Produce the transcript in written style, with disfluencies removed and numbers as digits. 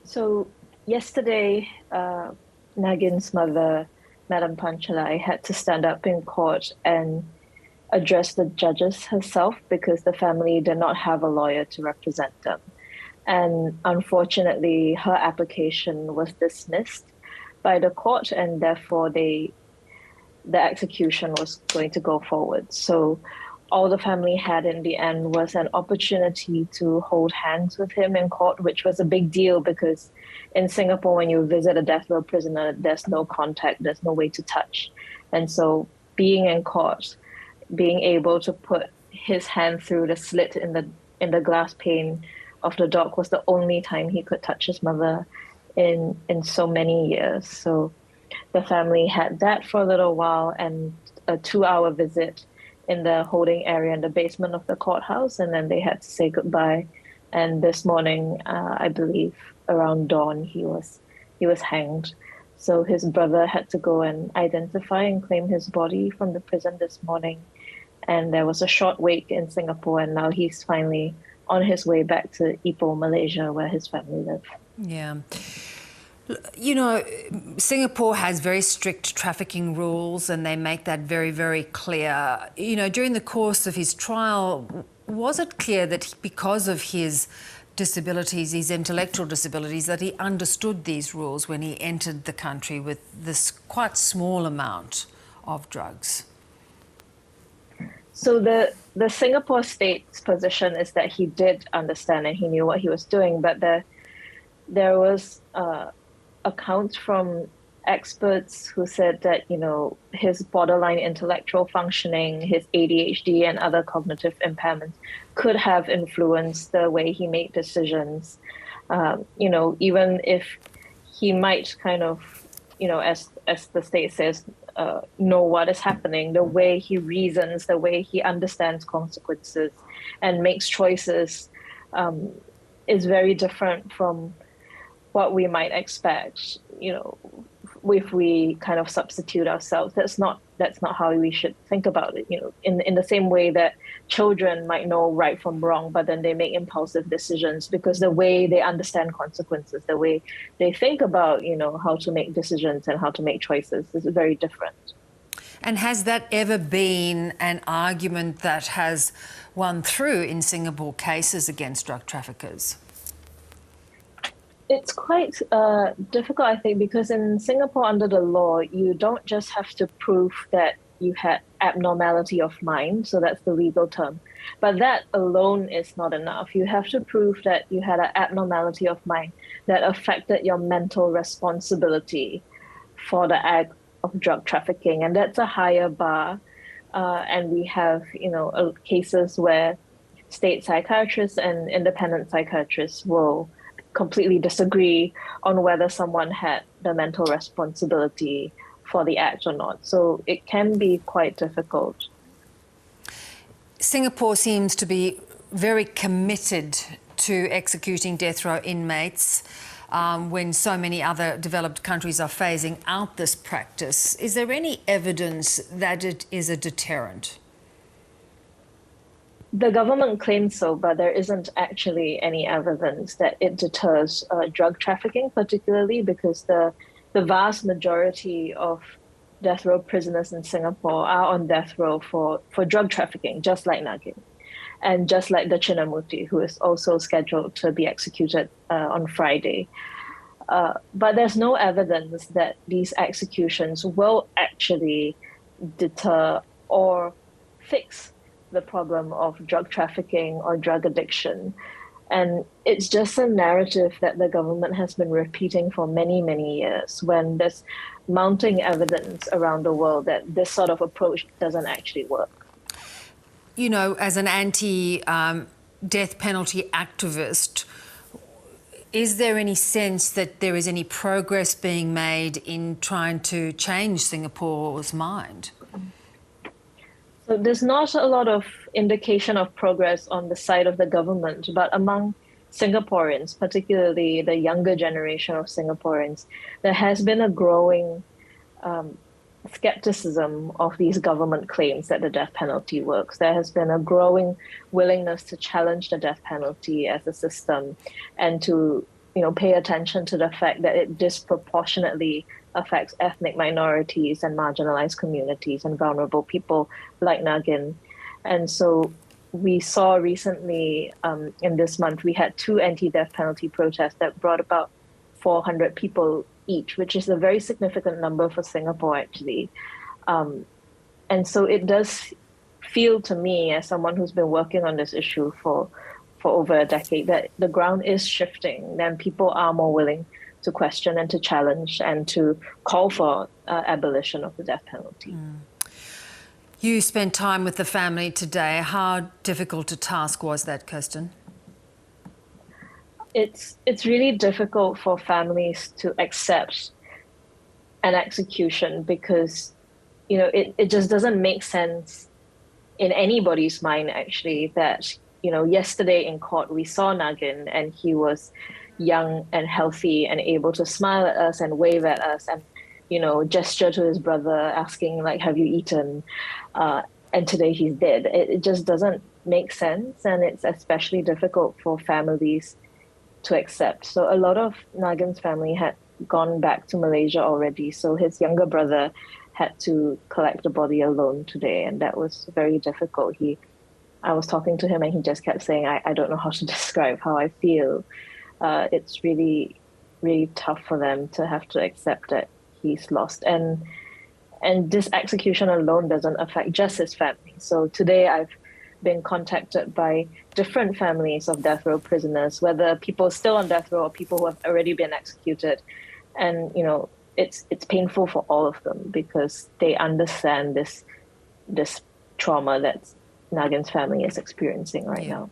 So yesterday, Nagin's mother, Madam Panchalai, had to stand up in court and address the judges herself because the family did not have a lawyer to represent them. And unfortunately, her application was dismissed by the court, and therefore the execution was going to go forward. So all the family had in the end was an opportunity to hold hands with him in court, which was a big deal because in Singapore, when you visit a death row prisoner, there's no contact, there's no way to touch. And so being in court, being able to put his hand through the slit in the glass pane of the dock was the only time he could touch his mother in so many years. So the family had that for a little while and a 2-hour visit in the holding area in the basement of the courthouse, and then they had to say goodbye. And this morning, I believe around dawn, he was hanged. So his brother had to go and identify and claim his body from the prison this morning. And there was a short wait in Singapore, and now he's finally on his way back to Ipoh, Malaysia, where his family live. Yeah. You know, Singapore has very strict trafficking rules and they make that very, very clear. You know, during the course of his trial, was it clear that because of his disabilities, his intellectual disabilities, that he understood these rules when he entered the country with this quite small amount of drugs? So the Singapore state's position is that he did understand and he knew what he was doing, but there was accounts from experts who said that, you know, his borderline intellectual functioning, his ADHD and other cognitive impairments could have influenced the way he made decisions. You know, even if he might kind of, you know, as the state says, know what is happening, the way he reasons, the way he understands consequences and makes choices is very different from what we might expect, you know, if we kind of substitute ourselves. That's not how we should think about it. You know, in the same way that children might know right from wrong, but then they make impulsive decisions because the way they understand consequences, the way they think about, you know, how to make decisions and how to make choices is very different. And has that ever been an argument that has won through in Singapore cases against drug traffickers? It's quite difficult, I think, because in Singapore, under the law, you don't just have to prove that you had abnormality of mind, so that's the legal term. But that alone is not enough. You have to prove that you had an abnormality of mind that affected your mental responsibility for the act of drug trafficking, and that's a higher bar. And we have, you know, cases where state psychiatrists and independent psychiatrists will completely disagree on whether someone had the mental responsibility for the act or not. So it can be quite difficult. Singapore seems to be very committed to executing death row inmates when so many other developed countries are phasing out this practice. Is there any evidence that it is a deterrent? The government claims so, but there isn't actually any evidence that it deters drug trafficking, particularly because the vast majority of death row prisoners in Singapore are on death row for drug trafficking, just like Nagin, and just like the Chinnamuti, who is also scheduled to be executed on Friday. But there's no evidence that these executions will actually deter or fix the problem of drug trafficking or drug addiction. And it's just a narrative that the government has been repeating for many, many years when there's mounting evidence around the world that this sort of approach doesn't actually work. You know, as an anti-death penalty activist, is there any sense that there is any progress being made in trying to change Singapore's mind? So there's not a lot of indication of progress on the side of the government, but among Singaporeans, particularly the younger generation of Singaporeans, there has been a growing skepticism of these government claims that the death penalty works. There has been a growing willingness to challenge the death penalty as a system and to, pay attention to the fact that it disproportionately affects ethnic minorities and marginalized communities and vulnerable people like Nagin. And so we saw recently, in this month, we had 2 anti-death penalty protests that brought about 400 people each, which is a very significant number for Singapore, actually. And so it does feel to me, as someone who's been working on this issue for over a decade, that the ground is shifting. Then people are more willing to question and to challenge and to call for abolition of the death penalty. You spent time with the family today. How difficult a task was that, Kirsten? It's really difficult for families to accept an execution because, it just doesn't make sense in anybody's mind, actually, that, yesterday in court, we saw Nagin and he was young and healthy and able to smile at us and wave at us and, gesture to his brother asking, like, have you eaten? And today he's dead. It just doesn't make sense. And it's especially difficult for families to accept. So a lot of Nagin's family had gone back to Malaysia already. So his younger brother had to collect the body alone today. And that was very difficult. I was talking to him and he just kept saying, I don't know how to describe how I feel. It's really, really tough for them to have to accept that he's lost. And this execution alone doesn't affect just his family. So today I've been contacted by different families of death row prisoners, whether people still on death row or people who have already been executed. And, it's painful for all of them because they understand this trauma that Nagin's family is experiencing right now.